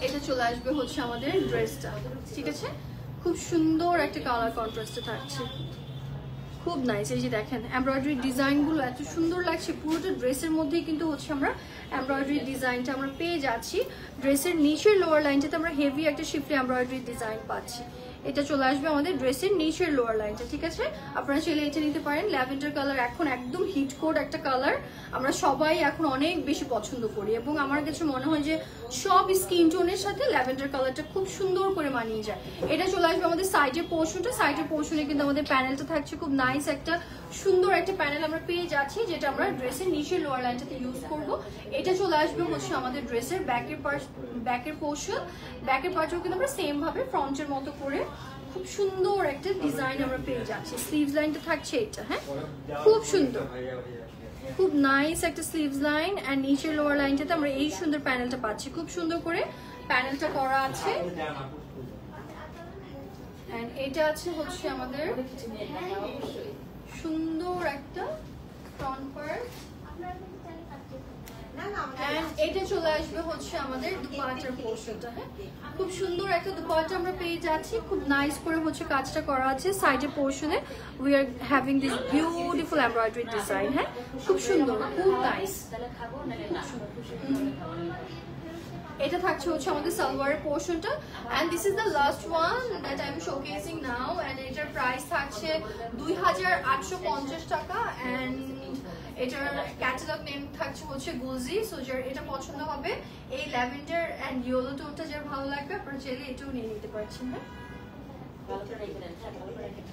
এটা চলে আসবে হচ্ছে আমাদের ড্রেসটা, ঠিক আছে? খুব সুন্দর একটা কালার কন্ট্রাস্টে থাকছে, খুব নাইস। এই যে দেখেন এমব্রয়ডারি ডিজাইনগুলো এত সুন্দর লাগছে, পুরোটা ড্রেসের মধ্যেই কিন্তু হচ্ছে আমরা এমব্রয়ডারি ডিজাইনটা আমরা পেয়ে যাচ্ছি। ড্রেসের নিচের লোয়ার লাইনটাতে আমরা হেভি একটা শিফটে এমব্রয়ডারি ডিজাইন পাচ্ছি। এটা চলে আসবে আমাদের ড্রেসের নিচের লোয়ার লাইনটা, ঠিক আছে? আপনারা চাইলে এটা নিতে পারেন। ল্যাভেন্ডার কালার এখন একদম হিট কোড একটা কালার, আমরা সবাই এখন অনেক বেশি পছন্দ করি এবং আমার কাছে মনে হয় যে সব স্কিন টোনের সাথে ল্যাভেন্ডার কালারটা খুব সুন্দর করে মানিয়ে যায়। এটা চলে আসবে আমাদের সাইডের পোর্শনটা, সাইডের পোর্শনে কিন্তু আমাদের প্যানেলটা থাকছে খুব নাইস একটা সুন্দর একটা প্যানেল আমরা পেয়ে যাচ্ছি, যেটা আমরা ড্রেসের নিচের লোয়ার লাইনটাতে ইউজ করব। এটা চলে আসবে হচ্ছে আমাদের ড্রেসের ব্যাকের পোর্শন। ব্যাকের পার্টও কিন্তু আমরা সেম ভাবে ফ্রন্টের মতো করে খুব সুন্দর একটা ডিজাইন আমরা পেয়ে যাচ্ছি। স্লিভস লাইনটা থাকছে এটা, হ্যাঁ খুব সুন্দর, খুব নাইস একটা স্লিভস লাইন। এন্ড নিচের লোয়ার লাইনটাতে আমরা এই সুন্দর প্যানেলটা পাচ্ছি, খুব সুন্দর করে প্যানেলটা করা আছে। এন্ড এটা আছে হচ্ছে আমাদের সুন্দর একটা ফ্রন্ট পার্ট। এটা চলে আসবে হচ্ছে আমাদের দুপাট্টার পোর্শনটা, হ্যাঁ খুব সুন্দর একটা দুপাট্টা আমরা পেয়ে যাচ্ছি, খুব নাইস করে হচ্ছে কাজটা করা আছে। সাইডের পোর্শনে we are having this beautiful embroidery design, হ্যাঁ খুব সুন্দর, খুব নাইস। এটা থাকছে হচ্ছে আমাদের সালোয়ারের পোর্শনটা। And this is the last one that I am showcasing now. And এটার প্রাইস থাকছে 2850 টাকা। এন্ড এটার ক্যাটালগ নেম থাকছে হচ্ছে গুলজি। সো যার এটা পছন্দ হবে, এই ল্যাভেন্ডার এন্ড ইয়েলো টোনটা যার ভালো লাগবে, আপনারা চাইলে এটাও নিয়ে নিতে পারছেন, হ্যাঁ।